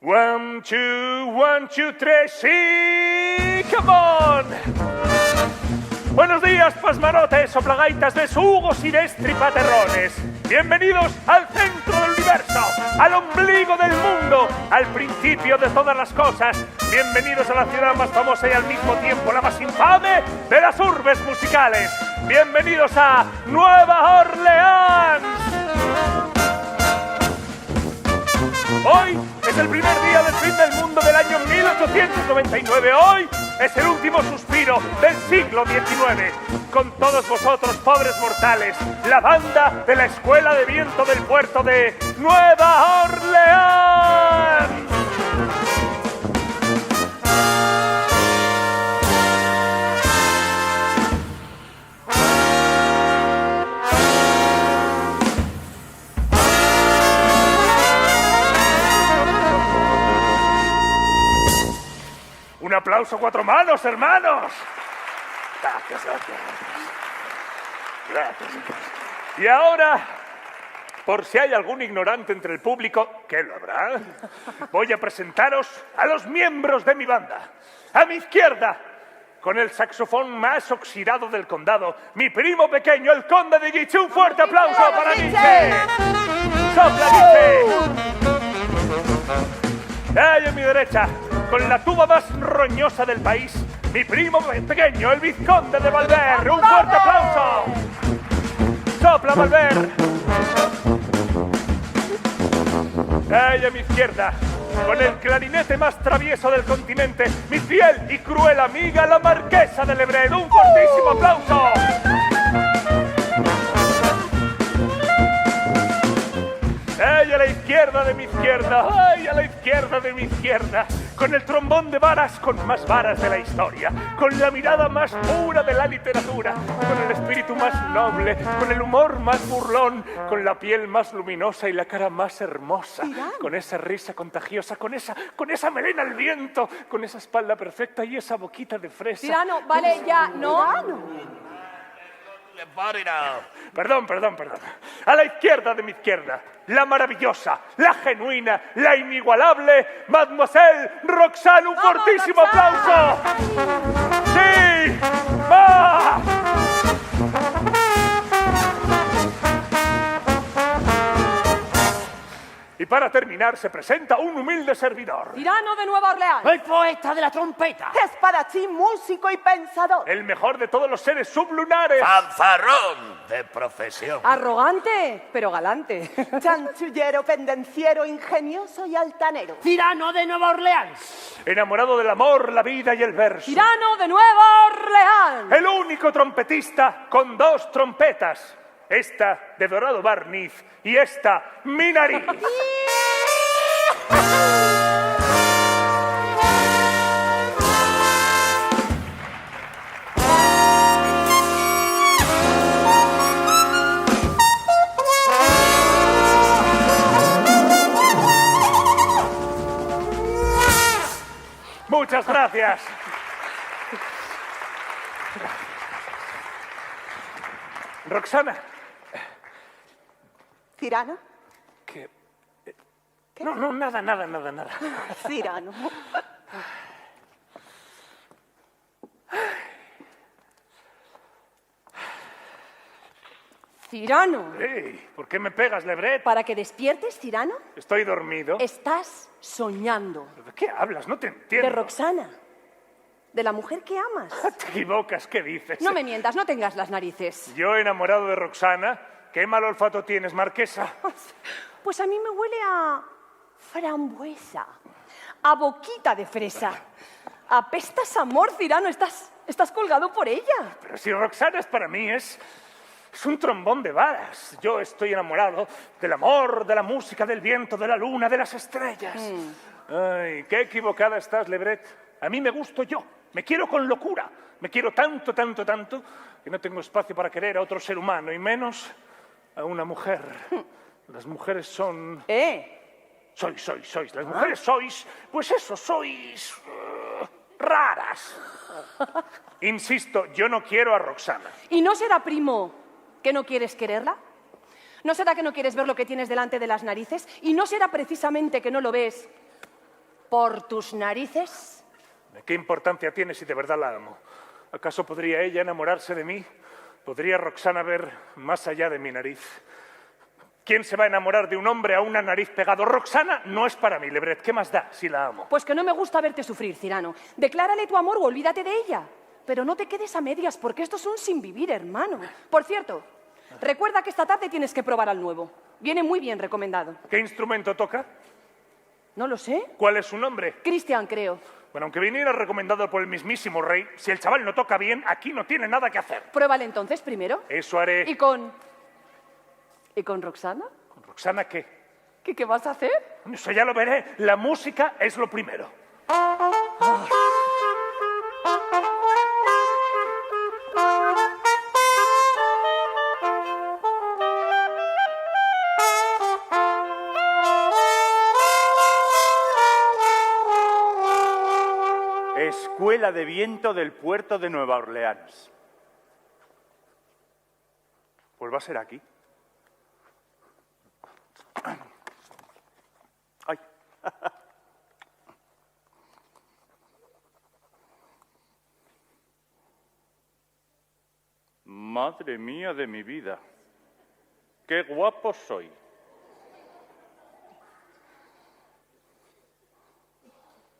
1, 2, 3, sí, come on. Buenos días, pasmarotes, soplagaitas, besugos y destripaterrones. Bienvenidos al centro del universo, al ombligo del mundo, al principio de todas las cosas. Bienvenidos a la ciudad más famosa y al mismo tiempo la más infame de las urbes musicales. Bienvenidos a Nueva Orleans. Hoy es el primer día del fin del mundo del año 1899. Hoy es el último suspiro del siglo XIX. Con todos vosotros, pobres mortales, la banda de la Escuela de Viento del Puerto de Nueva Orleans. Un aplauso a cuatro manos, hermanos. Gracias, gracias. Gracias. Y ahora, por si hay algún ignorante entre el público, que lo habrá, voy a presentaros a los miembros de mi banda. A mi izquierda, con el saxofón más oxidado del condado, mi primo pequeño, el conde de Guiche. Un fuerte aplauso para Guiche. ¡Sopla, Guiche! Ahí a mi derecha, con la tuba más roñosa del país, mi primo pequeño, el vizconde de Valver. ¡Un fuerte aplauso! ¡Sopla, Valver! Ahí a mi izquierda, con el clarinete más travieso del continente, mi fiel y cruel amiga, la marquesa de Lebret. ¡Un fortísimo aplauso! ¡Ay, a la izquierda de mi izquierda! ¡Ay, a la izquierda de mi izquierda! Con el trombón de varas con más varas de la historia, con la mirada más pura de la literatura, con el espíritu más noble, con el humor más burlón, con la piel más luminosa y la cara más hermosa, con esa risa contagiosa, con esa melena al viento, con esa espalda perfecta y esa boquita de fresa. Tirano, vale, ya, ¿no? Perdón. A la izquierda de mi izquierda, la maravillosa, la genuina, la inigualable Mademoiselle Roxane. Un fortísimo aplauso. ¡Sí! ¡Va! Y para terminar, se presenta un humilde servidor. Tirano de Nueva Orleans. El poeta de la trompeta. Espadachín, músico y pensador. El mejor de todos los seres sublunares. Fanfarrón de profesión. Arrogante, pero galante. Chanchullero, pendenciero, ingenioso y altanero. Tirano de Nueva Orleans. Enamorado del amor, la vida y el verso. Tirano de Nueva Orleans. El único trompetista con dos trompetas. Esta de dorado barniz y esta mi nariz. Muchas gracias. Roxana. ¿Cirano? ¿Qué? No, nada. Cirano. Tirano. Hey, ¿por qué me pegas, Lebret? Para que despiertes, Tirano, Estoy dormido. estás soñando. ¿De qué hablas? No te entiendo. De Roxana. De la mujer que amas. Te equivocas, ¿qué dices? No me mientas, no tengas las narices. Yo enamorado de Roxana. ¿Qué mal olfato tienes, marquesa? Pues a mí me huele a frambuesa, a boquita de fresa. Apestas amor, Cirano, estás colgado por ella. Pero si Roxana es para mí, es un trombón de varas. Yo estoy enamorado del amor, de la música, del viento, de la luna, de las estrellas. Ay, qué equivocada estás, Lebret. A mí me gusto yo. Me quiero con locura. Me quiero tanto, que no tengo espacio para querer a otro ser humano, y menos a una mujer. Las mujeres son... Sois. Las mujeres sois... Pues eso, sois... raras. Insisto, yo no quiero a Roxana. ¿Y no será, primo, que no quieres quererla? ¿No será que no quieres ver lo que tienes delante de las narices? ¿Y no será precisamente que no lo ves ¿Por tus narices? ¿Qué importancia tiene si de verdad la amo? ¿Acaso podría ella enamorarse de mí? ¿Podría Roxana ver más allá de mi nariz? ¿Quién se va a enamorar de un hombre a una nariz pegado? Roxana no es para mí, Lebret. ¿Qué más da si la amo? Pues que no me gusta verte sufrir, Cirano. Declárale tu amor o olvídate de ella. Pero no te quedes a medias, porque esto es un sinvivir, hermano. Por cierto, recuerda que esta tarde tienes que probar al nuevo. Viene muy bien recomendado. ¿Qué instrumento toca? No lo sé. ¿Cuál es su nombre? Cristian, creo. Bueno, aunque viniera recomendado por el mismísimo rey, si el chaval no toca bien, aquí no tiene nada que hacer. Pruébale entonces primero. Eso haré. ¿Y con Roxana? ¿Con Roxana qué? ¿Qué vas a hacer? Eso ya lo veré. La música es lo primero. Escuela de Viento del Puerto de Nueva Orleans. Pues va a ser aquí. Ay. Madre mía de mi vida. Qué guapo soy.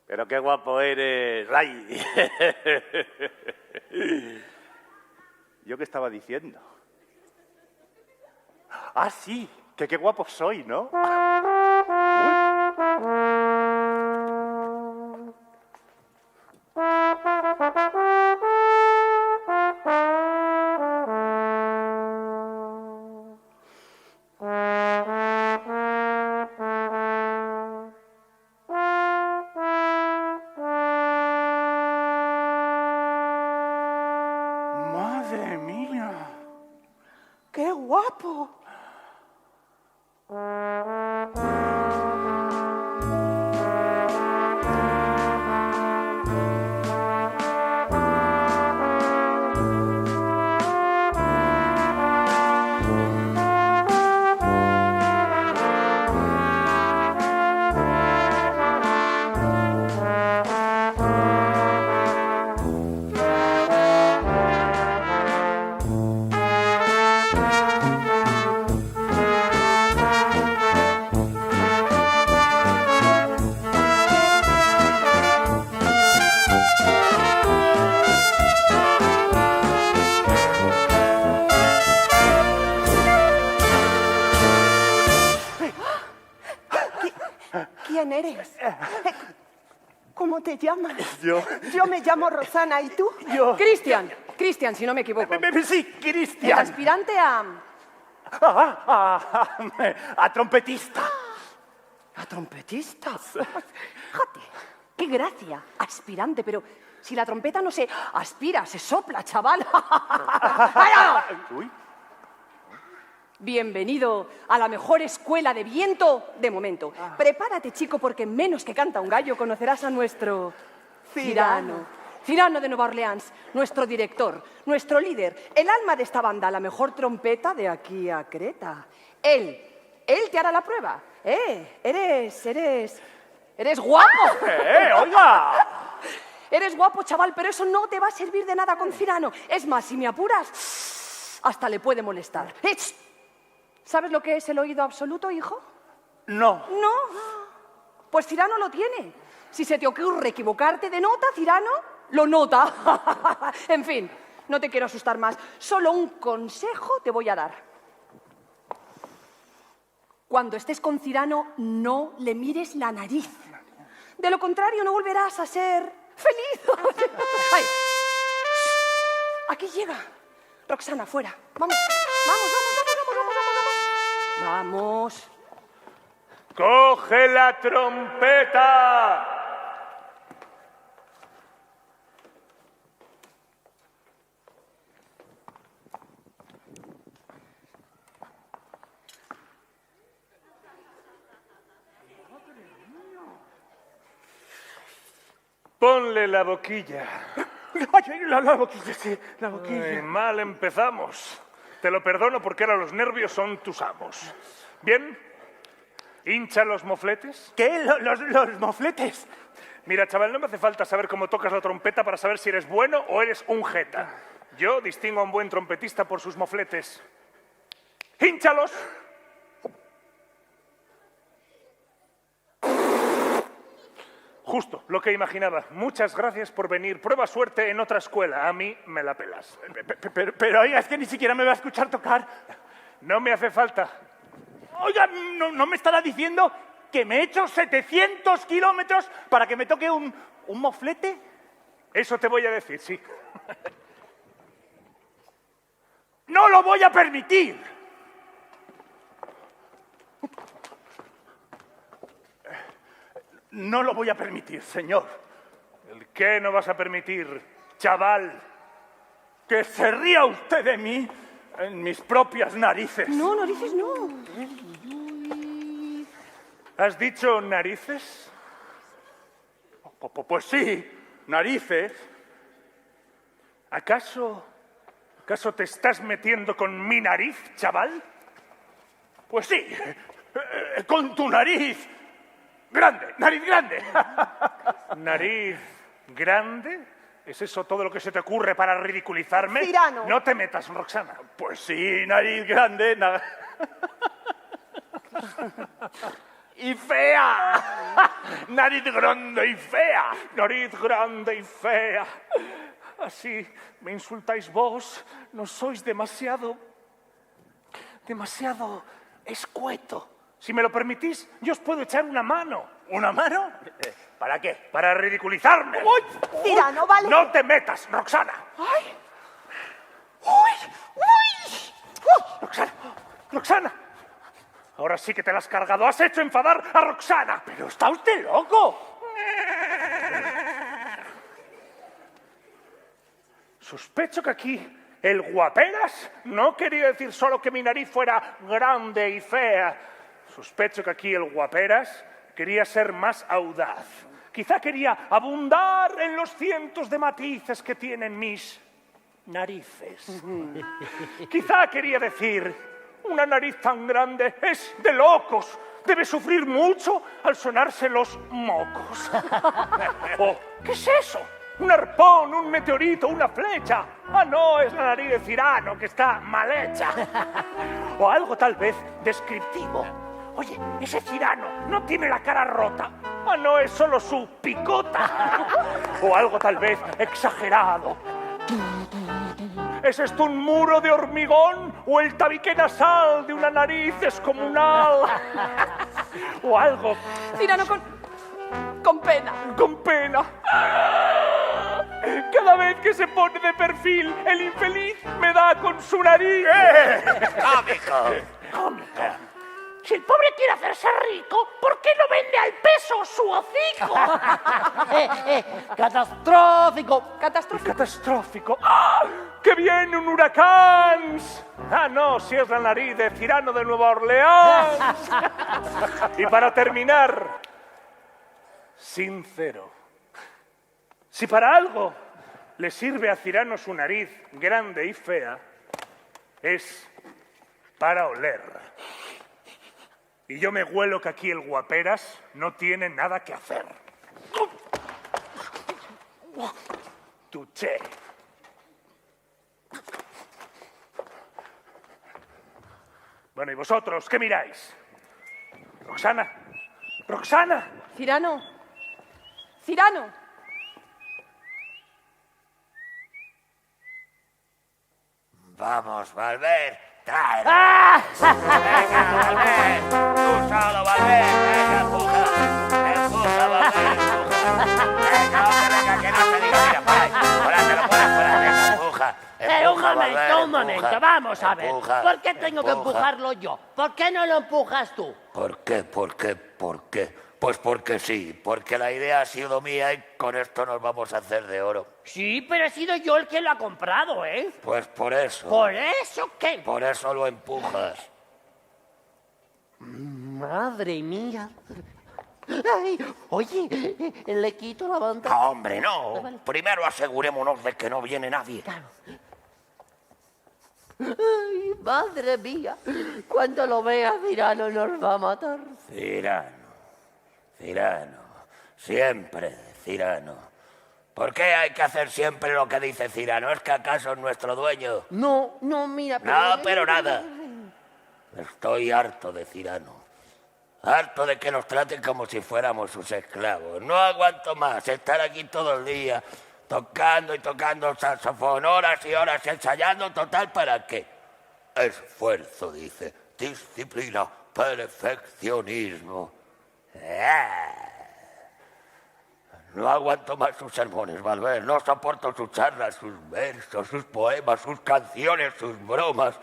Pero qué guapo eres, Ray. ¿Yo qué estaba diciendo? Ah, sí, que qué guapo soy, ¿no? Madre mía. ¡Qué guapo! ¿Quién eres? ¿Cómo te llamas? Yo. Yo me llamo Rosana, ¿y tú? Cristian, si no me equivoco. Sí, El Cristian. aspirante a A trompetista. trompetista. Fíjate, qué gracia. Aspirante, pero si la trompeta no se aspira, se sopla, chaval. Uy. Bienvenido a la mejor escuela de viento de momento. Prepárate, chico, porque en menos que canta un gallo conocerás a nuestro Cirano. Cirano de Nueva Orleans, nuestro director, nuestro líder, el alma de esta banda, la mejor trompeta de aquí a Creta. Él te hará la prueba. Eres guapo. Oiga. Eres guapo, chaval, pero eso no te va a servir de nada con Cirano. Es más, si me apuras, hasta le puede molestar. ¿Sabes lo que es el oído absoluto, hijo? No. No. Pues Cirano lo tiene. Si se te ocurre equivocarte de nota, Cirano lo nota. En fin, no te quiero asustar más. Solo un consejo te voy a dar. Cuando estés con Cirano, no le mires la nariz. De lo contrario, no volverás a ser feliz. Ay. Aquí llega. Roxana, fuera. Vamos. Vamos. ¡Coge la trompeta! Ponle la boquilla. Ay, la boquilla, sí, la boquilla. Ay, mal empezamos. Te lo perdono porque ahora los nervios son tus amos. Bien, ¿Hincha los mofletes? ¿Qué? ¿Los mofletes? Mira, chaval, no me hace falta saber cómo tocas la trompeta para saber si eres bueno o eres un jeta. Yo distingo a un buen trompetista por sus mofletes. ¡Hínchalos! Justo, lo que imaginaba. Muchas gracias por venir. Prueba suerte en otra escuela. A mí me la pelas. Pero oiga, es que ni siquiera me va a escuchar tocar. No me hace falta. Oiga, ¿no me estará diciendo que me he hecho 700 kilómetros para que me toque un moflete? Eso te voy a decir, sí. ¡No lo voy a permitir! No lo voy a permitir, señor. ¿El qué no vas a permitir, chaval? Que se ría usted de mí en mis propias narices. No, narices no. ¿Has dicho narices? Pues sí, narices. ¿Acaso te estás metiendo con mi nariz, chaval? Pues sí, con tu nariz grande, nariz grande. ¿Nariz grande? ¿Es eso todo lo que se te ocurre para ridiculizarme? Cyrano. No te metas, Roxana. Pues sí, nariz grande. Y fea. Nariz grande y fea. Nariz grande y fea. Así me insultáis vos. No sois demasiado escueto. Si me lo permitís, yo os puedo echar una mano. ¿Una mano? ¿Para qué? Para ridiculizarme. Cyrano, vale. ¡No te metas, Roxana! ¡Ay! ¡Uy! ¡Uy! ¡Roxana! Ahora sí que te la has cargado. Has hecho enfadar a Roxana. ¡Pero está usted loco! Sospecho que aquí el guaperas no quería decir solo que mi nariz fuera grande y fea. Sospecho que aquí el guaperas quería ser más audaz. Quizá quería abundar en los cientos de matices que tienen mis narices. Quizá quería decir, una nariz tan grande es de locos. Debe sufrir mucho al sonarse los mocos. ¿O qué es eso? ¿Un arpón, un meteorito, una flecha? Ah, no, es la nariz de Cyrano, que está mal hecha. O algo tal vez descriptivo. Oye, ese Cyrano no tiene la cara rota. Ah, no, es solo su picota. O algo tal vez exagerado. ¿Es esto un muro de hormigón o el tabique nasal de una nariz descomunal? O algo... Cyrano con pena. Con pena. Cada vez que se pone de perfil, el infeliz me da con su nariz. Cómico. Si el pobre quiere hacerse rico, ¿por qué no vende al peso su hocico? Catastrófico. Catastrófico. Catastrófico. ¡Ah! ¡Que viene un huracán! Ah, no, si es la nariz de Cyrano de Nueva Orleans. Y para terminar, sincero. Si para algo le sirve a Cyrano su nariz grande y fea, es para oler. Y yo me huelo que aquí el guaperas no tiene nada que hacer. Tuché. Bueno, ¿y vosotros qué miráis? Roxana. Roxana. Cyrano. Cyrano. Vamos, Valver, tráelo. Venga, Valver. Tú solo, Valver. Venga, empuja. Empuja, Valver, empuja. Venga, hombre, venga, que no se diga. Mira, por ahí. Fuera. Venga, empuja. Un momento, vamos a ver. Empuja, ¿Por qué tengo que empuja. empujarlo yo? ¿Por qué no lo empujas tú? ¿Por qué? Pues porque sí, porque la idea ha sido mía y con esto nos vamos a hacer de oro. Sí, pero he sido yo el que lo ha comprado, ¿eh? Pues por eso. ¿Por eso qué? Por eso lo empujas. Madre mía. Ay, oye, le quito la banda. No, hombre, no. Primero asegurémonos de que no viene nadie. Claro. Ay, madre mía, cuando lo vea Cirano nos va a matar. Cirano, siempre Cirano. ¿Por qué hay que hacer siempre lo que dice Cirano? ¿Es que acaso es nuestro dueño? No, mira... No, pero nada. Estoy harto de Cirano. Harto de que nos traten como si fuéramos sus esclavos. No aguanto más estar aquí todo el día tocando y tocando el saxofón, horas y horas ensayando. Total, ¿para qué? Esfuerzo, dice. Disciplina, perfeccionismo. No aguanto más sus sermones, Valver. No soporto sus charlas, sus versos, sus poemas, sus canciones, sus bromas.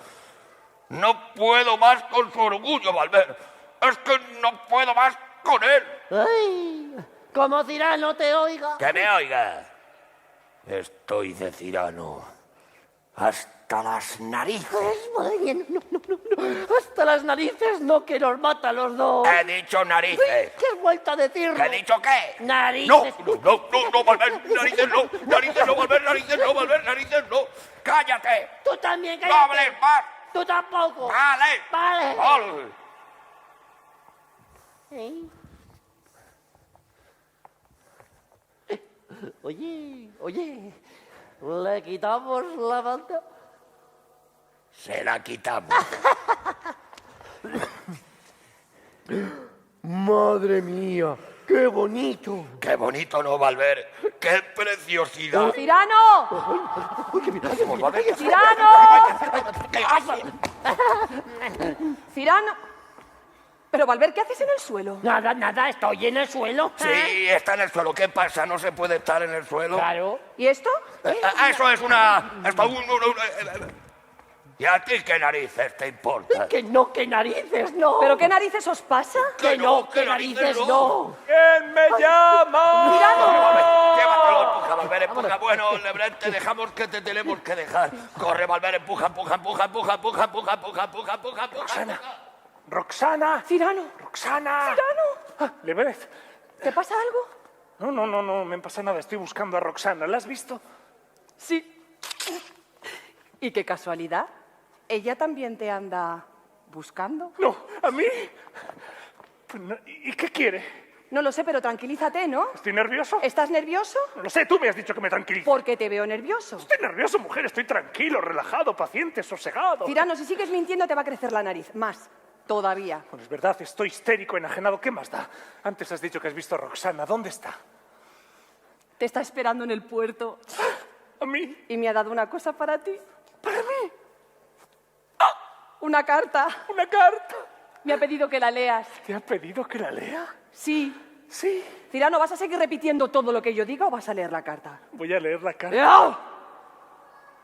No puedo más con su orgullo, Valver. Es que no puedo más con él. Ay, como Cirano te oiga. Que me oiga. Estoy de Cirano hasta las narices. Ay, madre mía, no. Hasta las narices no, que nos mata a los dos. He dicho narices. ¿Qué has vuelto a decirlo? ¿Qué he dicho qué? Narices. No, Valver, narices no, Valver, narices no. ¡Cállate! Tú también, ¡No cállate. hables más! Tú tampoco. ¡Vale! Vale. ¿Eh? Oye, ¿le quitamos la manta? Se la quitamos. Madre mía, qué bonito. ¡Qué bonito, no, Valver! ¡Qué preciosidad! ¡Cirano! Valver, ¡Cirano! ¡Cirano! Pero, Valver, ¿qué haces en el suelo? Nada, estoy en el suelo. Sí, está en el suelo. ¿Qué pasa? ¿No se puede estar en el suelo? Claro. ¿Y esto? Eso es una... ¿Y a ti qué narices te importa? Que narices no. ¿Pero qué narices os pasa? Que narices no. ¿Quién me llama? Llévatelo, empuja, Valver, empuja. Bueno, Lebret, te dejamos que te tenemos que dejar. Corre, Valver, empuja. Roxana. ¡Cirano! Roxana. Lebret. ¿Te pasa algo? No me pasa nada. Estoy buscando a Roxana. ¿La has visto? Sí. ¿Y qué casualidad? ¿Ella también te anda buscando? No, ¿a mí? Pues no, ¿y qué quiere? No lo sé, pero tranquilízate, ¿no? ¿Estoy nervioso? ¿Estás nervioso? No lo sé, tú me has dicho que me tranquilice. ¿Por qué te veo nervioso? Estoy nervioso, mujer. Estoy tranquilo, relajado, paciente, sosegado. Cirano, si sigues mintiendo te va a crecer la nariz. Más. Todavía. Bueno, es verdad, estoy histérico, enajenado. ¿Qué más da? Antes has dicho que has visto a Roxana. ¿Dónde está? Te está esperando en el puerto. ¿A mí? Y me ha dado una cosa para ti. ¿Para mí? Una carta. ¿Una carta? Me ha pedido que la leas. ¿Te ha pedido que la lea? Sí. Sí. Cirano, ¿vas a seguir repitiendo todo lo que yo diga o vas a leer la carta? Voy a leer la carta. ¡No!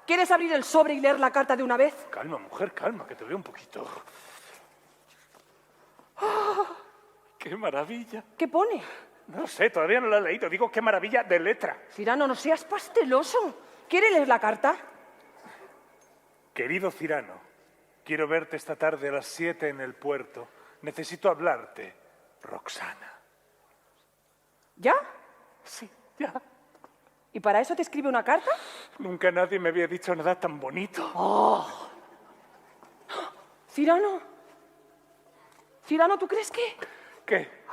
¿Quieres abrir el sobre y leer la carta de una vez? Calma, mujer, calma, que te veo un poquito. ¡Qué maravilla! ¿Qué pone? No lo sé, todavía no la he leído. Digo, qué maravilla de letra. Cirano, no seas pasteloso. ¿Quiere leer la carta? Querido Cirano, quiero verte esta tarde a las 7 en el puerto. Necesito hablarte, Roxana. ¿Ya? Sí, ya. ¿Y para eso te escribe una carta? Nunca nadie me había dicho nada tan bonito. Cirano. Cirano, ¿tú crees que...? ¿Qué?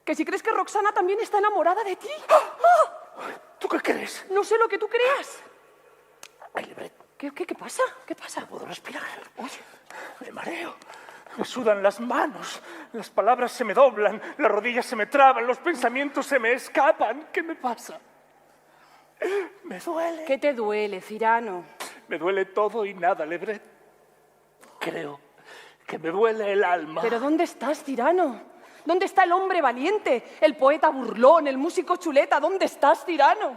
Que si crees que Roxana también está enamorada de ti. ¿Tú qué crees? No sé lo que tú creas. Ay, Lebret, ¿Qué pasa? ¿Qué pasa? no puedo respirar. Oye, me mareo. Me sudan las manos. Las palabras se me doblan. Las rodillas se me traban. Los pensamientos se me escapan. ¿Qué me pasa? Me duele. ¿Qué te duele, Cirano? Me duele todo y nada, Lebret. Creo que me duele el alma. ¿Pero dónde estás, Cirano? ¿Dónde está el hombre valiente? El poeta burlón, el músico chuleta. ¿Dónde estás, Cirano?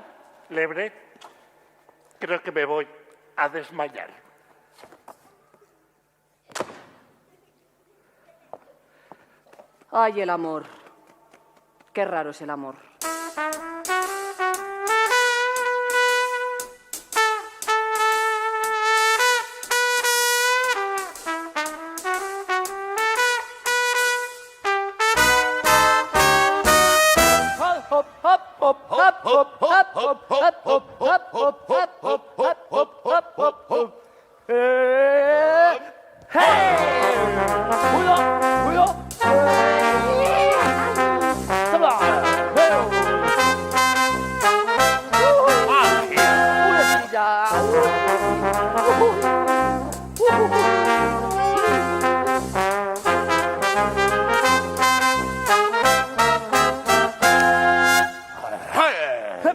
Lebret, creo que me voy a desmayar. Ay, el amor. Qué raro es el amor. música.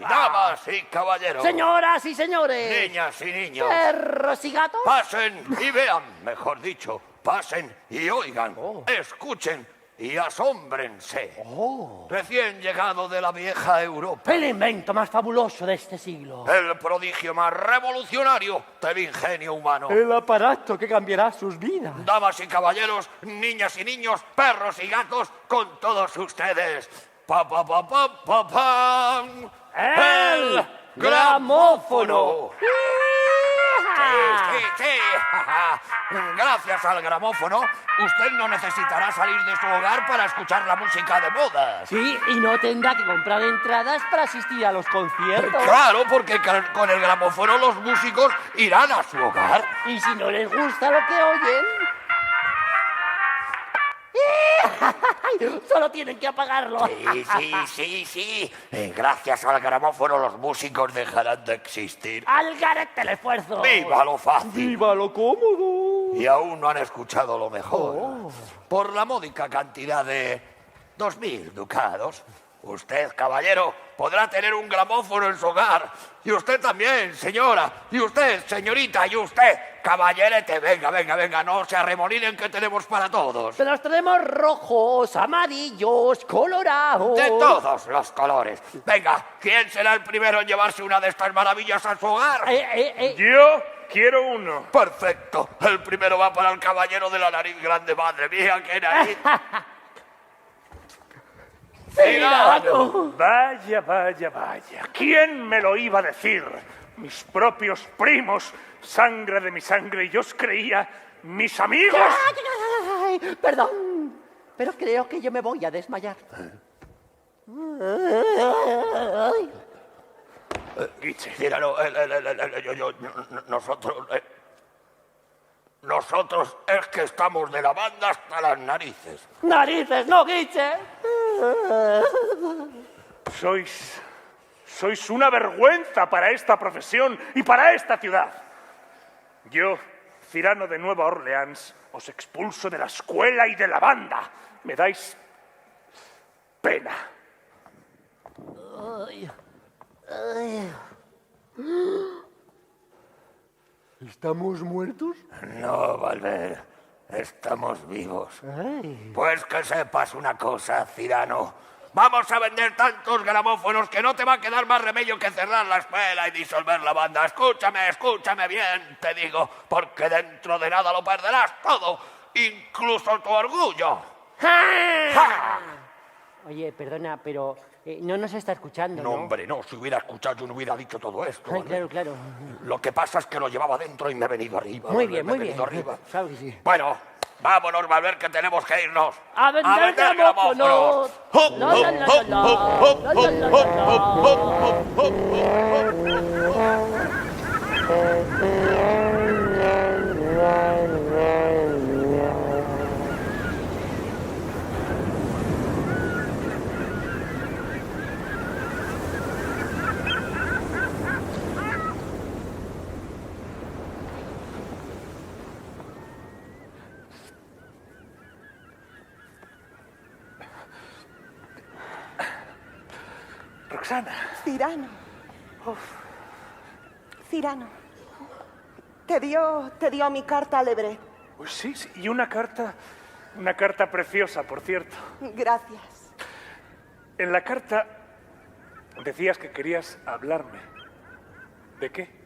Damas y caballeros, Señoras y señores, niñas y niños, perros y gatos. pasen y vean, mejor dicho, pasen y oigan, escuchen y asómbrense. Recién llegado de la vieja Europa, El invento más fabuloso de este siglo. el prodigio más revolucionario del ingenio humano. El aparato que cambiará sus vidas. Damas y caballeros, niñas y niños, perros y gatos, con todos ustedes. Pa, pa, pa, pa, pa, pam. ¡El gramófono! Sí. Gracias al gramófono, usted no necesitará salir de su hogar para escuchar la música de moda. Sí, y no tendrá que comprar entradas para asistir a los conciertos. Claro, porque con el gramófono los músicos irán a su hogar. Y si no les gusta lo que oyen, solo tienen que apagarlo. Sí. Gracias al gramófono los músicos dejarán de existir. ¡Al garete el esfuerzo! ¡Viva lo fácil! ¡Viva lo cómodo! Y aún no han escuchado lo mejor. Por la módica cantidad de 2.000 ducados, usted, caballero, podrá tener un gramófono en su hogar. Y usted también, señora. Y usted, señorita. Y usted, caballerete. Venga, no se arremolinen que tenemos para todos. Se los tenemos rojos, amarillos, colorados. De todos los colores. Venga, ¿quién será el primero en llevarse una de estas maravillas a su hogar? Yo quiero uno. Perfecto. El primero va para el caballero de la nariz grande. Madre mía, qué nariz. ¡Tirano! Vaya. ¿Quién me lo iba a decir? Mis propios primos, sangre de mi sangre, y yo os creía mis amigos. Ay, perdón, pero creo que yo me voy a desmayar. Cyrano, nosotros es que estamos de la banda hasta las narices. ¡Narices, no, Guiche! Sois una vergüenza para esta profesión y para esta ciudad. Yo, Cyrano de Nueva Orleans, os expulso de la escuela y de la banda. Me dais pena. ¿Estamos muertos? No, Valver, estamos vivos. Pues que sepas una cosa, Cyrano. Vamos a vender tantos gramófonos que no te va a quedar más remedio que cerrar la escuela y disolver la banda. Escúchame bien, te digo, porque dentro de nada lo perderás todo, incluso tu orgullo. ¡Ja! Oye, perdona, pero no nos está escuchando, No, ¿no? hombre, no. Si hubiera escuchado, yo no hubiera dicho todo esto. Ay, ¿vale? claro. Lo que pasa es que lo llevaba dentro y me he venido arriba. Muy ¿vale? bien, Me he muy bien. venido arriba. Claro que sí. Bueno, vámonos, Valver, que tenemos que irnos. ¡A vender gramófonos! ¡Hop, La, la, la, la, la, la, la, la, Roxana. Cyrano. Cyrano. Te dio mi carta, Lebret. Pues sí, y una carta preciosa, por cierto. Gracias. En la carta decías que querías hablarme. ¿De qué?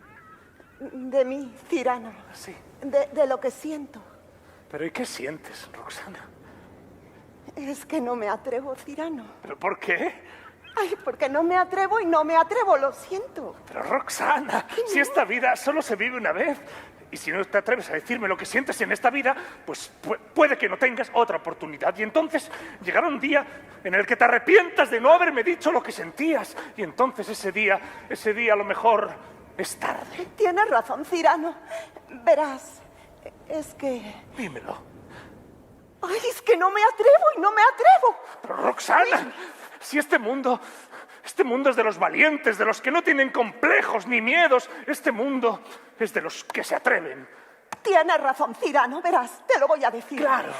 De mí, Cyrano. Sí. De lo que siento. ¿Pero y qué sientes, Roxana? Es que no me atrevo, Cyrano. ¿Pero por qué? Ay, porque no me atrevo y no me atrevo, lo siento. Pero Roxana, si esta vida solo se vive una vez, y si no te atreves a decirme lo que sientes en esta vida, pues puede que no tengas otra oportunidad. Y entonces llegará un día en el que te arrepientas de no haberme dicho lo que sentías. Y entonces ese día a lo mejor es tarde. Tienes razón, Cyrano. Verás, es que... Dímelo. Ay, es que no me atrevo y no me atrevo. Pero Roxana, si este mundo Este mundo es de los valientes, de los que no tienen complejos ni miedos. Este mundo es de los que se atreven. Tienes razón, Cirano, verás, te lo voy a decir. Claro.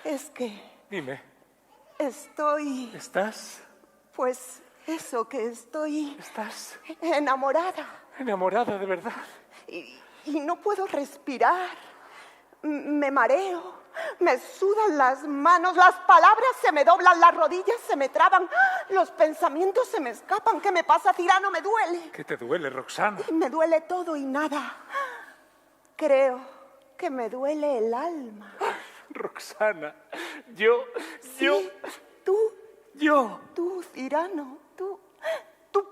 Es que Dime, estoy, ¿estás pues eso, que estoy ¿Estás enamorada. enamorada de verdad? Y no puedo respirar. Me mareo, me sudan las manos, las palabras se me doblan, las rodillas se me traban, los pensamientos se me escapan. ¿Qué me pasa, Cirano? Me duele. ¿Qué te duele, Roxana? Me duele todo y nada. Creo que me duele el alma. Roxana, Sí, tú, Cirano, tú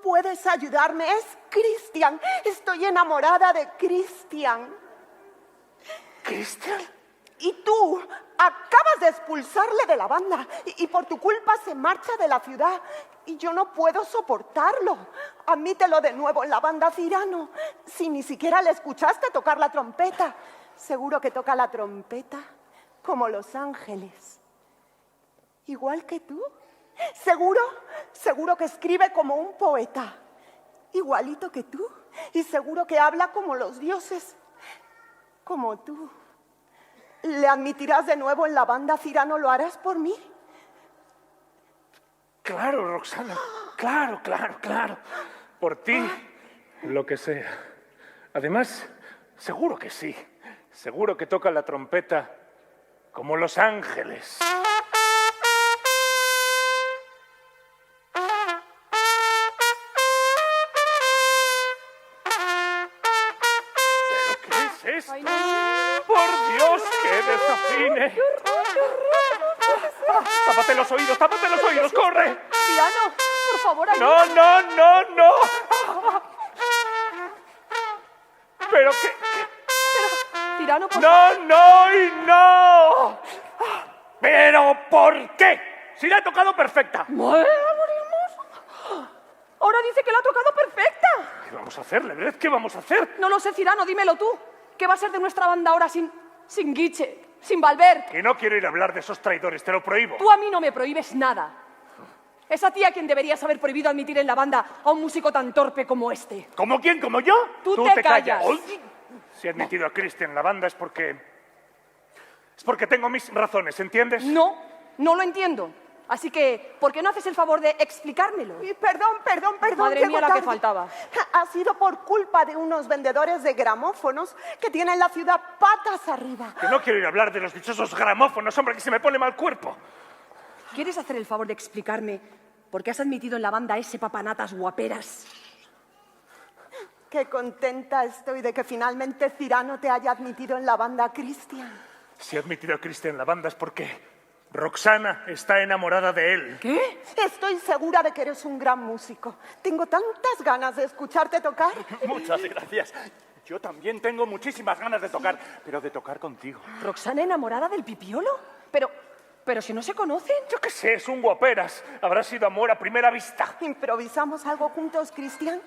puedes ayudarme. Es Cristian. Estoy enamorada de Cristian. ¿Cristian? Y tú acabas de expulsarle de la banda y por tu culpa se marcha de la ciudad y yo no puedo soportarlo. Admítelo de nuevo en la banda, Cirano. Si ni siquiera le escuchaste tocar la trompeta. Seguro que toca la trompeta como Los Ángeles. Igual que tú. Seguro que escribe como un poeta. Igualito que tú. Y seguro que habla como los dioses. Como tú. ¿Le admitirás de nuevo en la banda, Cirano? ¿Lo harás por mí? Claro, Roxana. Claro. Por ti, lo que sea. Además, seguro que sí. Seguro que toca la trompeta como Los Ángeles. ¿Pero qué es esto? Ay, no. ¡Por Dios, que desafine! ¡Tápate los oídos, corre! Cirano, por favor, ayúdame. No. ¿Pero qué? Cirano, por favor. No. ¿Pero por qué? ¡Sí la ha tocado perfecta! ¡Morimos! Ahora dice que la ha tocado perfecta. ¿Qué vamos a hacer, Lebret? ¿Qué vamos a hacer? No lo sé, Cirano, dímelo tú. ¿Qué va a ser de nuestra banda ahora sin Guiche, sin Valverde? Que no quiero ir a hablar de esos traidores, te lo prohíbo. Tú a mí no me prohíbes nada. Es a ti a quien deberías haber prohibido admitir en la banda a un músico tan torpe como este. ¿Como quién? ¿Como yo? Tú te callas. Oye, si he admitido a Cristian en la banda es porque tengo mis razones, ¿entiendes? No lo entiendo. Así que, ¿por qué no haces el favor de explicármelo? Y perdón. Madre llego mía, la que tarde. faltaba. Ha sido por culpa de unos vendedores de gramófonos que tienen la ciudad patas arriba. Que no quiero ir a hablar de los dichosos gramófonos, hombre, que se me pone mal cuerpo. ¿Quieres hacer el favor de explicarme por qué has admitido en la banda a ese papanatas guaperas? Qué contenta estoy de que finalmente Cirano te haya admitido en la banda, Cristian. Si he admitido a Cristian en la banda es porque Roxana está enamorada de él. ¿Qué? Estoy segura de que eres un gran músico. Tengo tantas ganas de escucharte tocar. Muchas gracias. Yo también tengo muchísimas ganas de tocar, pero de tocar contigo. ¿Roxana enamorada del pipiolo? Pero si no se conocen. Yo qué sé, es un guaperas. Habrá sido amor a primera vista. ¿Improvisamos algo juntos, Cristian?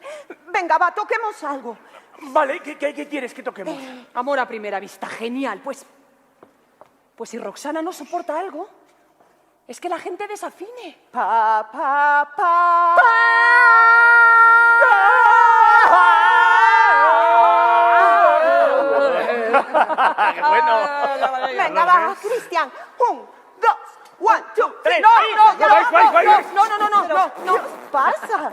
Venga, va, toquemos algo. Vale, ¿qué quieres que toquemos? Amor a primera vista, genial. Pues si Roxana no soporta algo, es que la gente desafine. Pa, pa, pa. ¡Qué bueno! Venga, va, Cristian. 1, 2, 1, 2, 3. No. ¿Qué os pasa?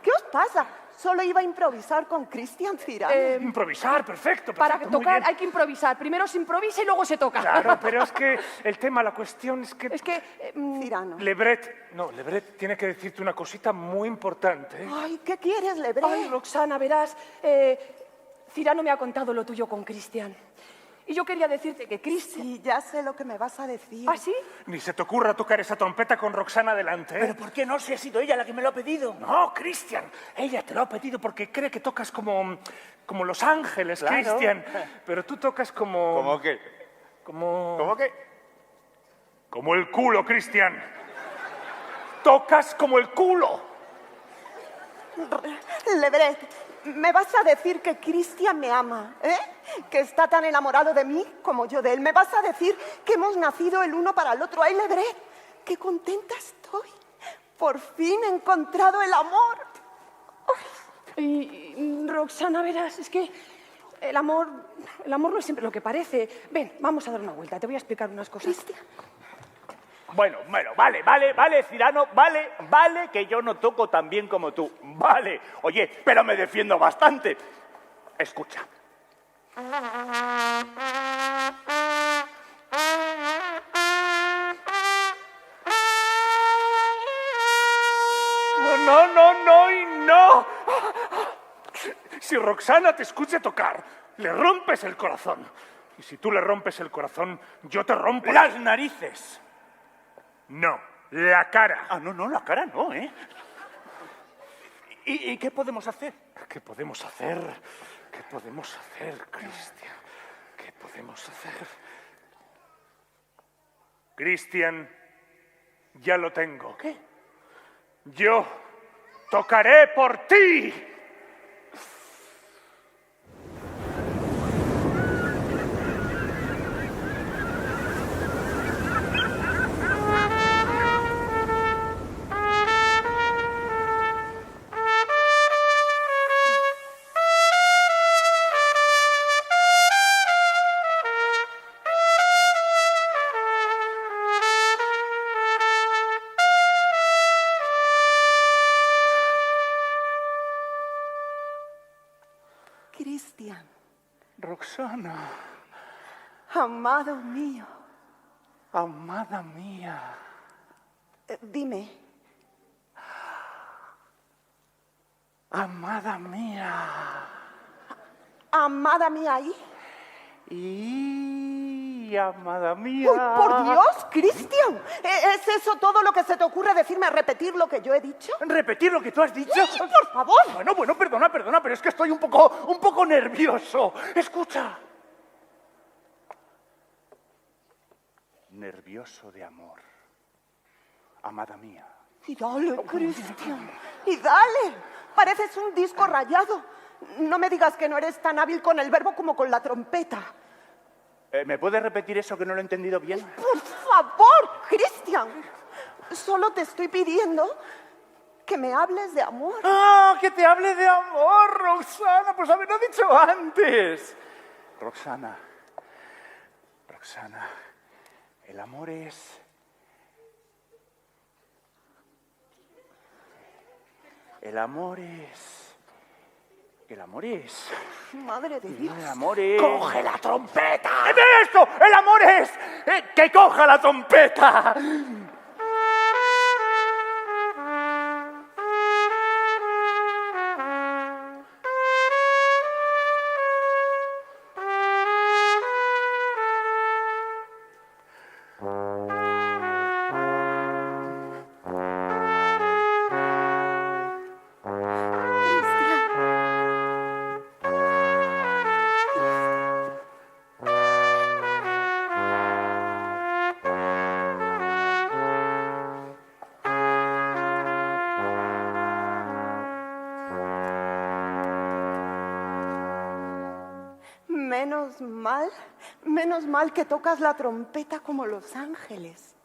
¿Qué os pasa? Solo iba a improvisar con Cristian Cirano. Improvisar, perfecto. Para muy tocar bien. hay que improvisar. Primero se improvisa y luego se toca. Claro, pero es que el tema, la cuestión es que... Es que... Cirano. Lebret tiene que decirte una cosita muy importante. ¿eh? Ay, ¿qué quieres, Lebret? Ay, Roxana, verás, Cirano me ha contado lo tuyo con Cristian. Y yo quería decirte que Cristian... Sí, ya sé lo que me vas a decir. ¿Ah, sí? Ni se te ocurra tocar esa trompeta con Roxana delante, ¿eh? ¿Pero por qué no? Si ha sido ella la que me lo ha pedido. No, Cristian. Ella te lo ha pedido porque cree que tocas como Los Ángeles, Claro. Cristian. Pero tú tocas como... ¿Cómo qué? ¿Cómo qué? Como el culo, Cristian. Tocas como el culo. Lebret, ¿me vas a decir que Cristian me ama, que está tan enamorado de mí como yo de él? ¿Me vas a decir que hemos nacido el uno para el otro? Ay, Lebret, qué contenta estoy. Por fin he encontrado el amor. Y, Roxana, verás, es que el amor no es siempre lo que parece. Ven, vamos a dar una vuelta, te voy a explicar unas cosas. Bueno, vale, Cirano, vale que yo no toco tan bien como tú. Vale. Oye, pero me defiendo bastante. Escucha. No. Si Roxana te escucha tocar, le rompes el corazón. Y si tú le rompes el corazón, yo te rompo Las narices. No, la cara. Ah, no, la cara no, ¿eh? ¿Y qué podemos hacer? ¿Qué podemos hacer? ¿Qué podemos hacer, Cristian? ¿Qué podemos hacer? Cristian, ya lo tengo. ¿Qué? Yo tocaré por ti. Cristian, Roxana, amado mío, amada mía. Dime, Amada mía. amada mía ahí. Y amada mía. ¡Uy, por Dios, Cristian! ¿Es eso todo lo que se te ocurre decirme a repetir lo que yo he dicho? ¿Repetir lo que tú has dicho? Sí, por favor. Bueno, perdona, pero es que estoy un poco nervioso. Escucha. Nervioso de amor. Amada mía. Y dale, Cristian, y dale. Pareces un disco rayado. No me digas que no eres tan hábil con el verbo como con la trompeta. ¿Me puedes repetir eso que no lo he entendido bien? Por favor, Cristian. Solo te estoy pidiendo que me hables de amor. ¡Ah, que te hable de amor, Roxana! Pues haberlo dicho antes. Roxana, el amor es... El amor es... Madre de Dios. El amor es... ¡Coge la trompeta! ¡De esto! ¡El amor es... ¡Que coja la trompeta! Menos mal que tocas la trompeta como los ángeles.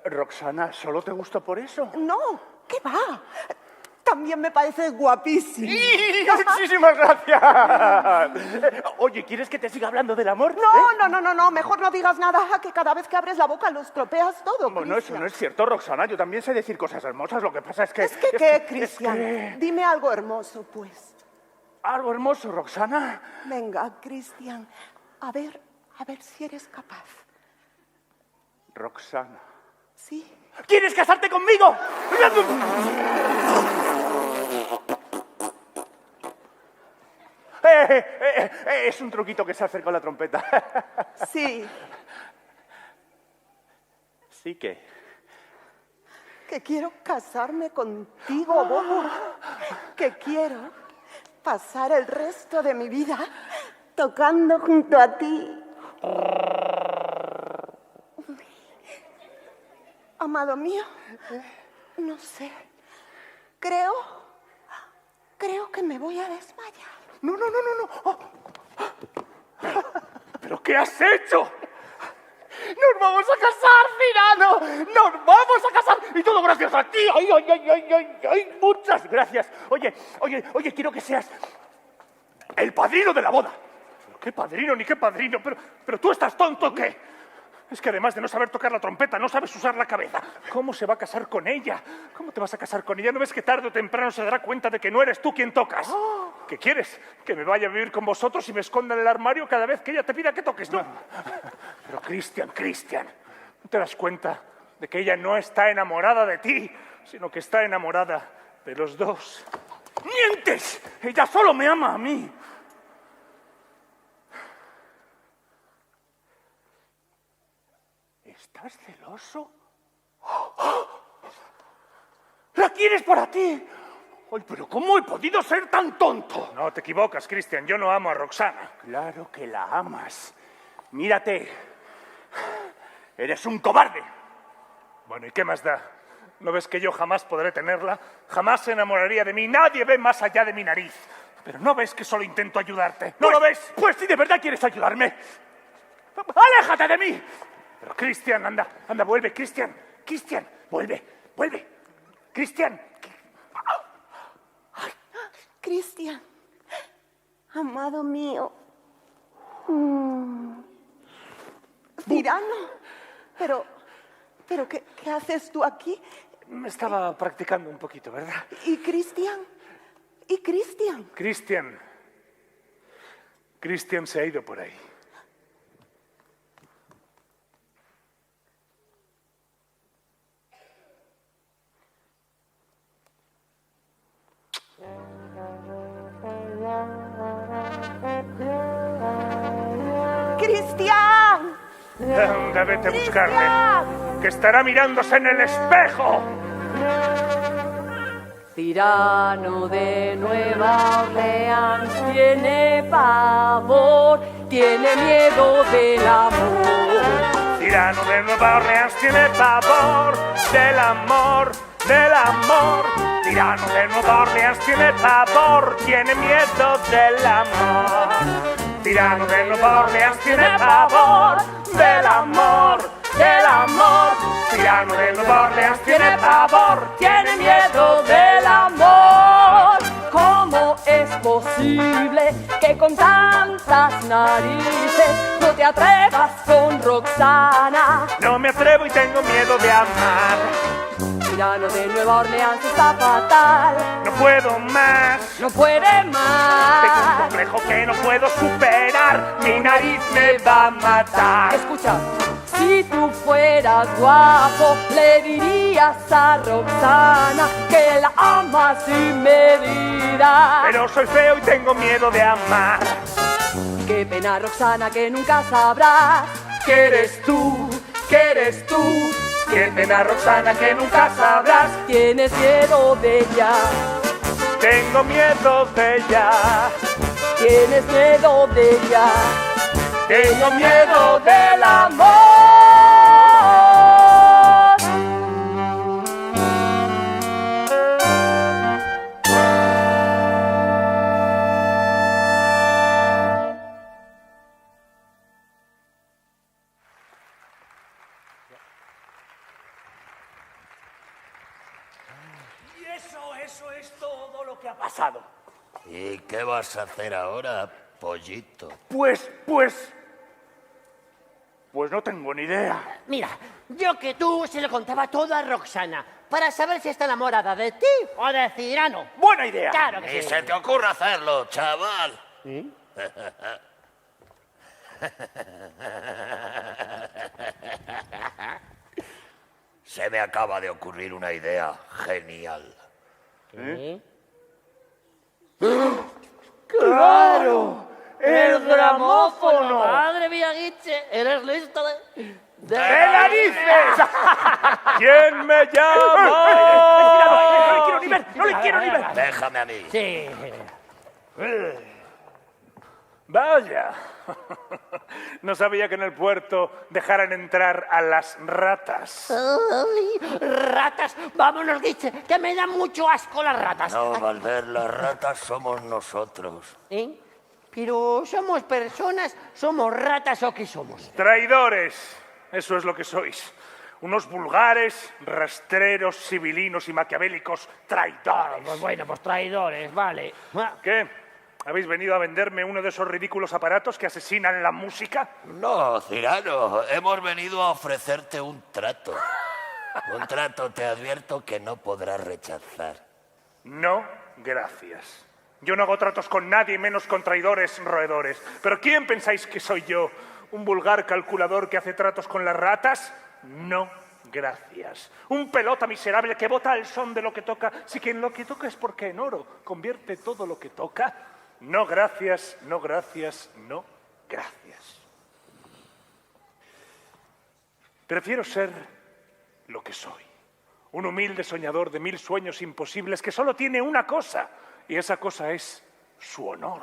Roxana, ¿solo te gusta por eso? No, ¿qué va? También me pareces guapísimo. ¡Muchísimas gracias! Oye, ¿quieres que te siga hablando del amor? No, mejor no digas nada, que cada vez que abres la boca lo estropeas todo, Bueno, eso Cristian. no es cierto, Roxana. Yo también sé decir cosas hermosas. Lo que pasa es que... ¿Qué, Cristian? Dime algo hermoso, pues. Algo hermoso, Roxana. Venga, Cristian, a ver si eres capaz. Roxana. ¿Sí? ¿Quieres casarte conmigo? Es un truquito que se hace con la trompeta. Sí. Sí que... Que quiero casarme contigo, Bobo. Que quiero pasar el resto de mi vida tocando junto a ti. Amado mío, no sé. Creo que me voy a desmayar. No. ¿Pero qué has hecho? ¡Nos vamos a casar, Cirano! ¡Nos vamos a casar! Y todo gracias a ti. ¡Ay, ay, ay, ay, ay, ay! Muchas gracias. Oye, quiero que seas el padrino de la boda. ¿Qué padrino ni qué padrino? Pero tú estás tonto, ¿o qué? Es que además de no saber tocar la trompeta, no sabes usar la cabeza. ¿Cómo se va a casar con ella? ¿Cómo te vas a casar con ella? ¿No ves que tarde o temprano se dará cuenta de que no eres tú quien tocas? ¿Qué quieres? ¿Que me vaya a vivir con vosotros y me esconda en el armario cada vez que ella te pida que toques? No. Pero Cristian, ¿no te das cuenta de que ella no está enamorada de ti, sino que está enamorada de los dos? ¡Mientes! Ella solo me ama a mí. ¿Estás celoso? ¡La quieres para ti! ¡Ay, pero cómo he podido ser tan tonto! No te equivocas, Cristian. Yo no amo a Roxana. Claro que la amas. Mírate. Eres un cobarde. Bueno, ¿y qué más da? ¿No ves que yo jamás podré tenerla? Jamás se enamoraría de mí. Nadie ve más allá de mi nariz. Pero ¿no ves que solo intento ayudarte? ¿No lo ves? Pues si de verdad quieres ayudarme, ¡aléjate de mí! Pero Cristian, anda, vuelve, Cristian, vuelve. Cristian. Cristian, amado mío. Cirano, pero ¿qué haces tú aquí? Me estaba practicando un poquito, ¿verdad? ¿Y Cristian? Cristian se ha ido por ahí. ¡Cristian! Anda, vete a buscarle, que estará mirándose en el espejo. Cirano de Nueva Orleans tiene pavor, tiene miedo del amor. Cirano de Nueva Orleans tiene pavor del amor. Cirano de Nueva Orleans tiene pavor, tiene miedo del amor. Cirano de Nueva Orleans tiene pavor del amor. Cirano de Nueva Orleans tiene pavor, tiene miedo del amor. ¿Cómo es posible que con tantas narices no te atrevas con Roxana? No me atrevo y tengo miedo de amar. Cirano de Nueva Orleans está fatal. No puedo más. No puede más. Tengo un complejo que no puedo superar. Mi nariz me va a matar. Escucha, si tú fueras guapo, le dirías a Roxana que la amas sin medida. Pero soy feo y tengo miedo de amar. Qué pena, Roxana, que nunca sabrás ¿Qué eres tú? Qué pena, Roxana, que nunca sabrás. Tienes miedo de ella. Tengo miedo de ella. Tienes miedo de ella. Tengo miedo del amor. Y eso es todo lo que ha pasado. ¿Y qué vas a hacer ahora, pollito? Pues no tengo ni idea. Mira, yo que tú se lo contaba todo a Roxana para saber si está enamorada de ti o de Cirano. Buena idea. Claro que Ni sí. se te ocurra hacerlo, chaval. Se me acaba de ocurrir una idea genial. ¡Claro! ¡El gramófono! Madre mía, Guiche, eres listo ¡De narices! ¿Quién me llama? No le quiero ni ver. Déjame a mí. Sí. Vaya. No sabía que en el puerto dejaran entrar a las ratas. Ay, ratas, vámonos, Guiche, que me da mucho asco las ratas. No, Valver, las ratas somos nosotros. ¿Eh? Pero somos personas, somos ratas o qué somos. Traidores. Eso es lo que sois. Unos vulgares, rastreros, civilinos y maquiavélicos traidores. Pues bueno, pues traidores, vale. ¿Qué? ¿Habéis venido a venderme uno de esos ridículos aparatos que asesinan la música? No, Cirano, hemos venido a ofrecerte un trato. Un trato, te advierto, que no podrás rechazar. No, gracias. Yo no hago tratos con nadie, menos con traidores roedores. ¿Pero quién pensáis que soy yo? ¿Un vulgar calculador que hace tratos con las ratas? No, gracias. Un pelota miserable que bota al son de lo que toca, si que en lo que toca es porque en oro convierte todo lo que toca. No, gracias, no, gracias, no, gracias. Prefiero ser lo que soy. Un humilde soñador de 1000 sueños imposibles que solo tiene una cosa, y esa cosa es su honor.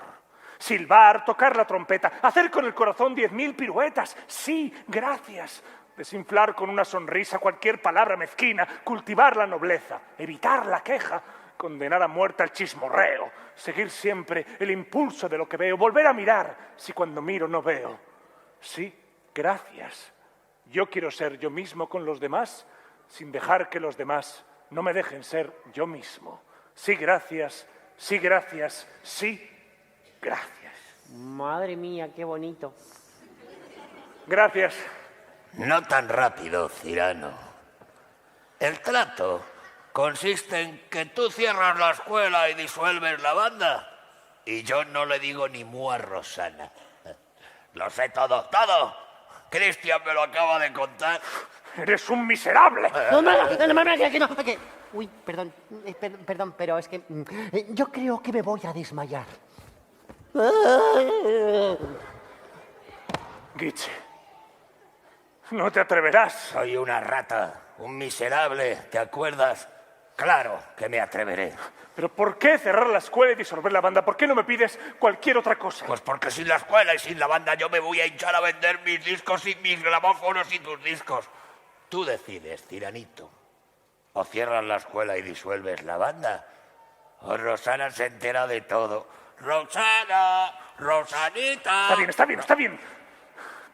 Silbar, tocar la trompeta, hacer con el corazón 10.000 piruetas. Sí, gracias. Desinflar con una sonrisa cualquier palabra mezquina, cultivar la nobleza, evitar la queja, condenar a muerte al chismorreo, seguir siempre el impulso de lo que veo, volver a mirar si cuando miro no veo. Sí, gracias. Yo quiero ser yo mismo con los demás, sin dejar que los demás no me dejen ser yo mismo. Sí, gracias, sí, gracias, sí, gracias. Madre mía, qué bonito. Gracias. No tan rápido, Cirano. El trato consiste en que tú cierras la escuela y disuelves la banda. Y yo no le digo ni mu a Rosana. Lo sé todo, todo. Cristian me lo acaba de contar. ¡Eres un miserable! Que... Uy, perdón, perdón, pero es que yo creo que me voy a desmayar. Guiche, no te atreverás. Soy una rata, un miserable, ¿te acuerdas? Claro que me atreveré. ¿Pero por qué cerrar la escuela y disolver la banda? ¿Por qué no me pides cualquier otra cosa? Pues porque sin la escuela y sin la banda yo me voy a hinchar a vender mis discos y mis grabófonos y tus discos. Tú decides, Ciranito. O cierras la escuela y disuelves la banda, o Rosana se entera de todo. ¡Rosana! ¡Rosanita! Está bien, está bien, está bien.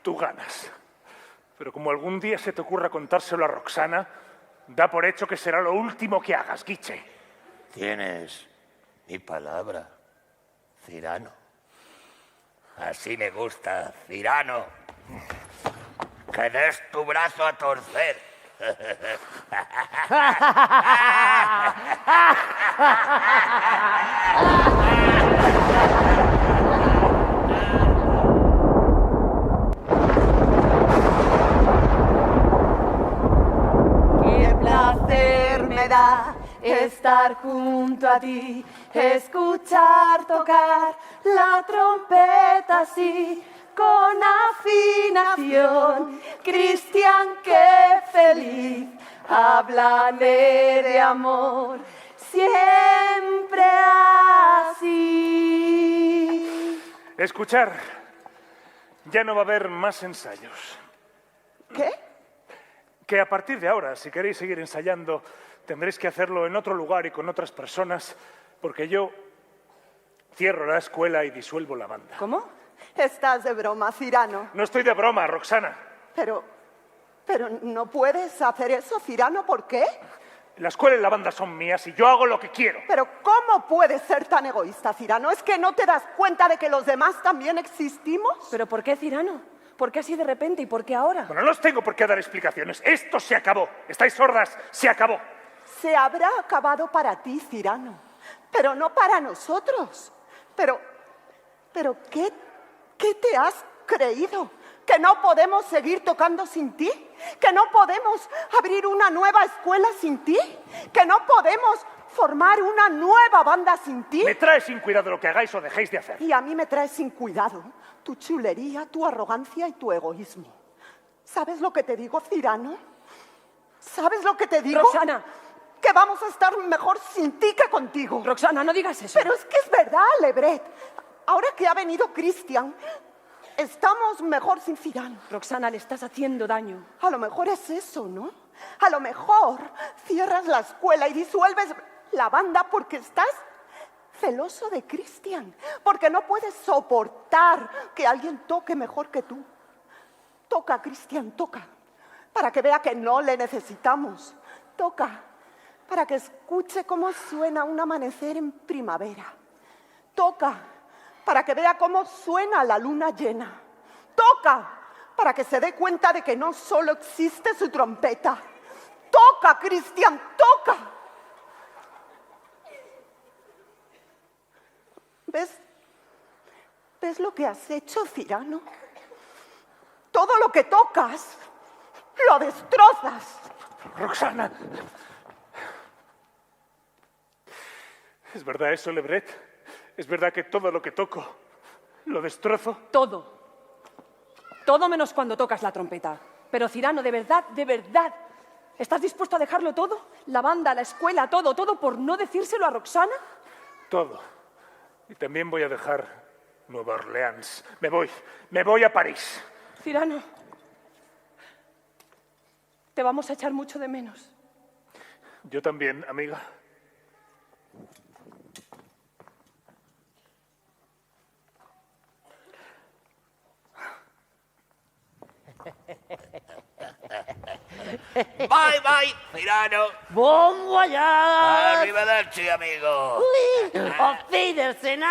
Tú ganas. Pero como algún día se te ocurra contárselo a Roxana, da por hecho que será lo último que hagas, Guiche. Tienes mi palabra, Cirano. Así me gusta, Cirano. Que des tu brazo a torcer. Qué placer me da estar junto a ti, escuchar tocar la trompeta así, con afinación. Cristian, qué feliz, háblame de amor, siempre así. Escuchar. Ya no va a haber más ensayos. ¿Qué? Que a partir de ahora, si queréis seguir ensayando, tendréis que hacerlo en otro lugar y con otras personas, porque yo cierro la escuela y disuelvo la banda. ¿Cómo? Estás de broma, Cirano. No estoy de broma, Roxana. Pero no puedes hacer eso, Cirano, ¿por qué? La escuela y la banda son mías y yo hago lo que quiero. Pero ¿cómo puedes ser tan egoísta, Cirano? ¿Es que no te das cuenta de que los demás también existimos? ¿Pero por qué, Cirano? ¿Por qué así de repente y por qué ahora? Bueno, no os tengo por qué dar explicaciones. Esto se acabó. ¿Estáis sordas? Se acabó. Se habrá acabado para ti, Cirano, pero no para nosotros. Pero ¿qué te has creído? ¿Que no podemos seguir tocando sin ti? ¿Que no podemos abrir una nueva escuela sin ti? ¿Que no podemos formar una nueva banda sin ti? Me trae sin cuidado lo que hagáis o dejéis de hacer. Y a mí me traes sin cuidado tu chulería, tu arrogancia y tu egoísmo. ¿Sabes lo que te digo, Cirano? ¿Sabes lo que te digo? Roxana. Que vamos a estar mejor sin ti que contigo. Roxana, no digas eso. Pero es que es verdad, Lebret. Ahora que ha venido Cristian, estamos mejor sin Cirano. Roxana, le estás haciendo daño. A lo mejor es eso, ¿no? A lo mejor cierras la escuela y disuelves la banda porque estás celoso de Cristian, porque no puedes soportar que alguien toque mejor que tú. Toca, Cristian, toca. para que vea que no le necesitamos. Toca para que escuche cómo suena un amanecer en primavera. Toca para que vea cómo suena la luna llena. Toca para que se dé cuenta de que no solo existe su trompeta. Toca, Cristian, toca. ¿Ves lo que has hecho, Cyrano? Todo lo que tocas, lo destrozas. Roxana. ¿Es verdad eso, Lebret? ¿Es verdad que todo lo que toco lo destrozo? Todo. Todo menos cuando tocas la trompeta. Pero Cyrano, de verdad, ¿estás dispuesto a dejarlo todo? La banda, la escuela, todo por no decírselo a Roxana. Todo. Y también voy a dejar Nueva Orleans. Me voy a París. Cyrano, te vamos a echar mucho de menos. Yo también, amiga. Bye, bye, Cyrano. ¡Bon voyage! Arrivederci, amigo. ¡Auf Wiedersehen!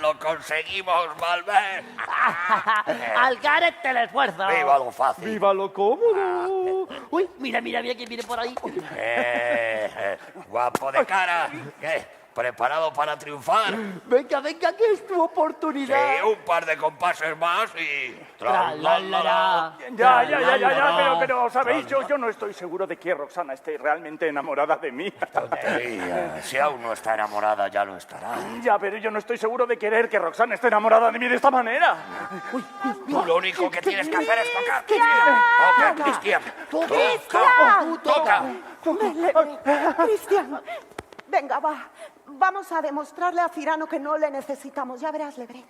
Lo conseguimos, Valver. ¡Al garete el esfuerzo! Viva lo fácil. ¡Viva lo cómodo! ¡Uy, mira quién viene por ahí! Guapo de cara. ¿Qué? ¿Preparado para triunfar? Venga, que es tu oportunidad. Sí, un par de compases más y... Tra-la-la-la. Ya, pero, ¿sabéis? Yo no estoy seguro de que Roxana esté realmente enamorada de mí. Tontería. Si aún no está enamorada, ya lo estará. Ya, pero yo no estoy seguro de querer que Roxana esté enamorada de mí de esta manera. Tú lo único que tienes que hacer es tocar. Toca, Cristian. Toca. Cristian, venga, va. Vamos a demostrarle a Cyrano que no le necesitamos. Ya verás, Lebret.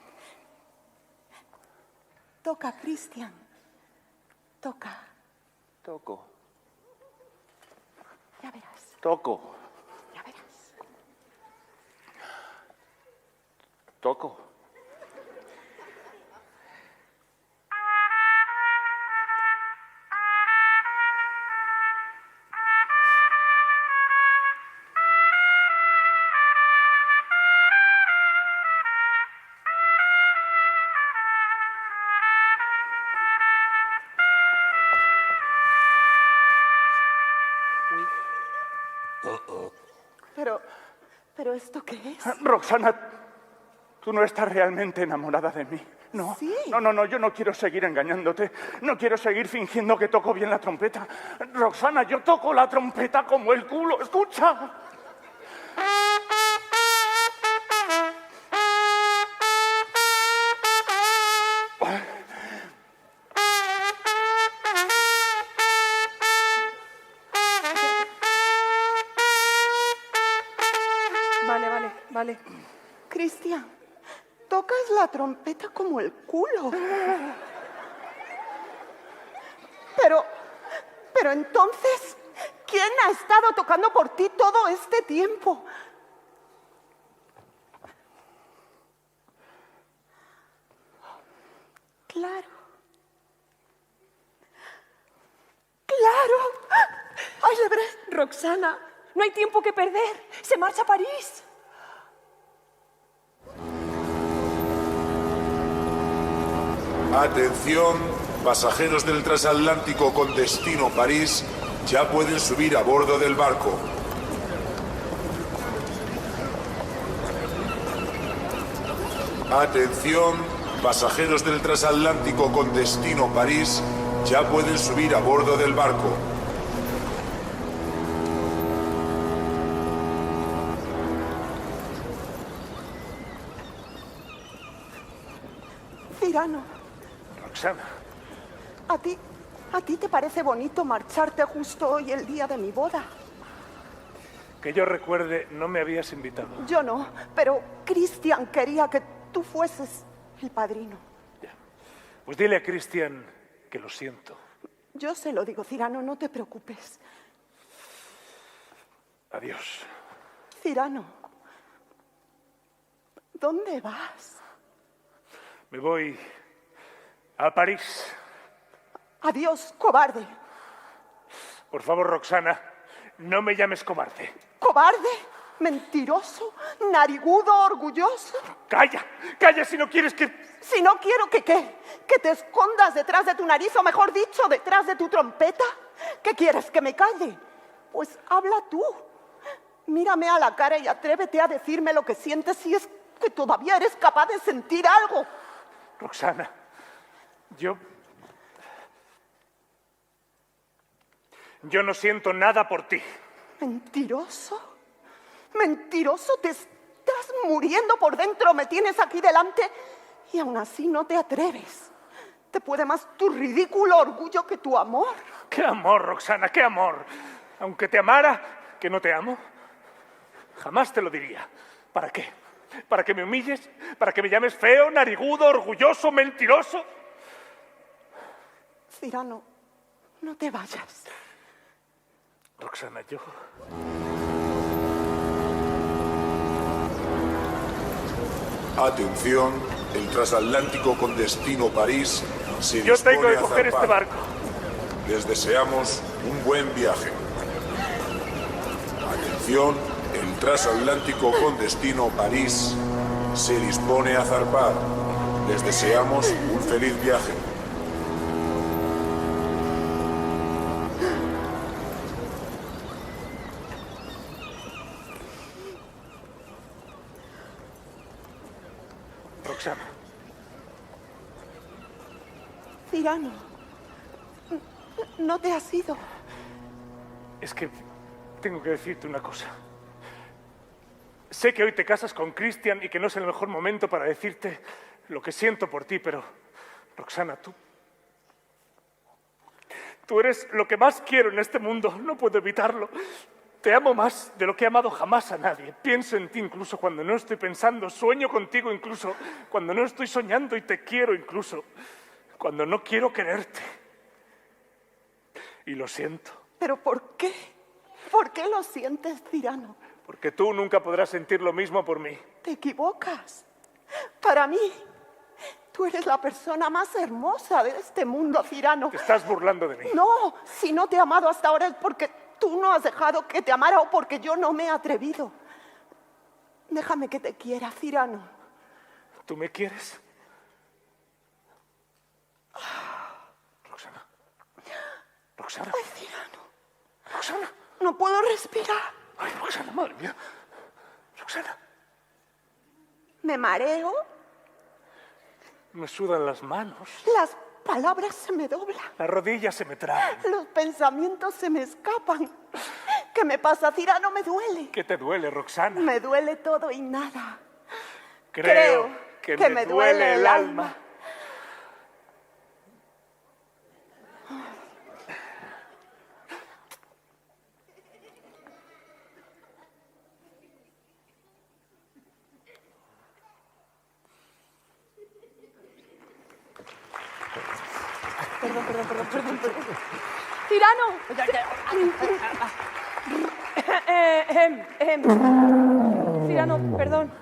Toca, Cristian. Toca. Toco. Ya verás. Toco. Ya verás. Toco. ¿Pero esto qué es? Roxana, tú no estás realmente enamorada de mí. No. Sí. No, yo no quiero seguir engañándote. No quiero seguir fingiendo que toco bien la trompeta. Roxana, yo toco la trompeta como el culo. ¡Escucha! Vale. Cristian, tocas la trompeta como el culo. Pero entonces, ¿quién ha estado tocando por ti todo este tiempo? Claro. ¡Ay, Lebret! Roxana, no hay tiempo que perder. Se marcha a París. Atención, pasajeros del transatlántico con destino París, ya pueden subir a bordo del barco. Atención, pasajeros del transatlántico con destino París, ya pueden subir a bordo del barco. Cyrano, Roxana, ¿a ti te parece bonito marcharte justo hoy, el día de mi boda? que yo recuerde, no me habías invitado. Yo no, pero Cristian quería que tú fueses el padrino. Ya. Pues dile a Cristian que lo siento. Yo se lo digo, Cyrano, no te preocupes. Adiós. Cyrano, ¿dónde vas? Me voy a París. Adiós, cobarde. Por favor, Roxana, no me llames cobarde. ¿Cobarde? ¿Mentiroso? ¿Narigudo? ¿Orgulloso? ¡Calla! ¡Calla si no quieres que... Si no quiero que qué, que te escondas detrás de tu nariz, o mejor dicho, detrás de tu trompeta. ¿Qué quieres, que me calle? Pues habla tú. Mírame a la cara y atrévete a decirme lo que sientes si es que todavía eres capaz de sentir algo. Roxana, yo no siento nada por ti. ¿Mentiroso? ¿Mentiroso? Te estás muriendo por dentro, me tienes aquí delante y aún así no te atreves. Te puede más tu ridículo orgullo que tu amor. ¡Qué amor, Roxana, qué amor! Aunque te amara, que no te amo, jamás te lo diría. ¿Para qué? ¿Para que me humilles? ¿Para que me llames feo, narigudo, orgulloso, mentiroso? Cyrano, no te vayas. Roxana, yo... Atención, el transatlántico con destino París se Yo tengo dispone que a coger este zarpar. barco. Les deseamos un buen viaje. Atención, el transatlántico con destino París se dispone a zarpar. Les deseamos un feliz viaje. Roxana, Cyrano, no te has ido. es que tengo que decirte una cosa. Sé que hoy te casas con Christian y que no es el mejor momento para decirte lo que siento por ti, pero, Roxana, tú eres lo que más quiero en este mundo. No puedo evitarlo. Te amo más de lo que he amado jamás a nadie. Pienso en ti incluso cuando no estoy pensando. Sueño contigo incluso cuando no estoy soñando y te quiero incluso cuando no quiero quererte. Y lo siento. ¿Pero por qué? ¿Por qué lo sientes, Cyrano? Porque tú nunca podrás sentir lo mismo por mí. Te equivocas. Para mí, tú eres la persona más hermosa de este mundo, Cyrano. Te estás burlando de mí. No, si no te he amado hasta ahora es porque tú no has dejado que te amara o porque yo no me he atrevido. Déjame que te quiera, Cyrano. ¿Tú me quieres? Roxana. Roxana. Ay, Cyrano, Roxana. no puedo respirar. Ay, Roxana, madre mía. Roxana. Me mareo, Me sudan las manos. las palabras se me doblan, Las rodillas se me traban. los pensamientos se me escapan. ¿Qué me pasa, Cyrano? Me duele. ¿Qué te duele, Roxana? Me duele todo y nada. Creo que me duele el alma. Perdón. ¡Cyrano! Cyrano, perdón.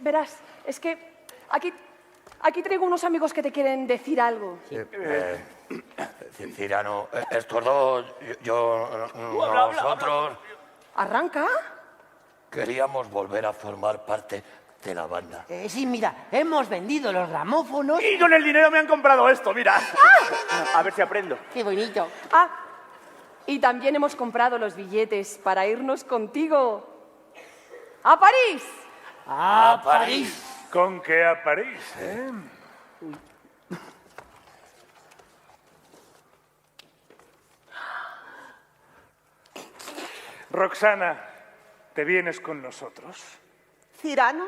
Verás, es que aquí traigo unos amigos que te quieren decir algo. Cyrano, estos dos, nosotros ¿Arranca? queríamos volver a formar parte de la banda. Sí, mira, hemos vendido los gramófonos. Y con el dinero me han comprado esto, mira. A ver si aprendo. ¡Qué bonito! Ah, y también hemos comprado los billetes para irnos contigo a París. ¡A París! ¿Con qué a París, eh? Roxana, ¿te vienes con nosotros? Cyrano,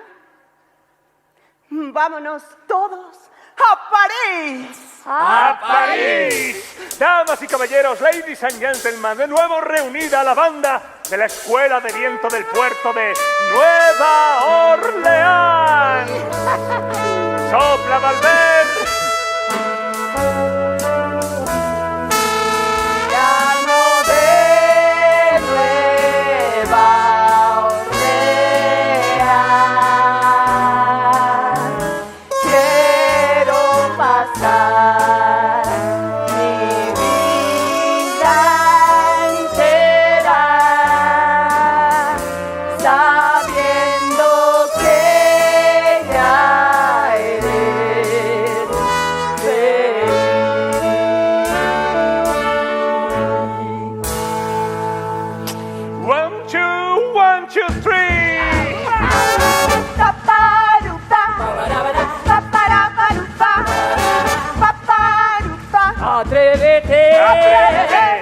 vámonos todos a París. ¡A París! Damas y caballeros, ladies and gentlemen, de nuevo reunida la banda de la Escuela de Viento del Puerto de Nueva Orleans. ¡Sopla, Valver! Llamo de Nueva Orleans. Quiero pasar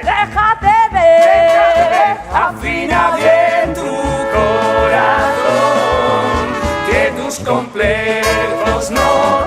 déjate ver. Afina bien tu corazón, que tus complejos no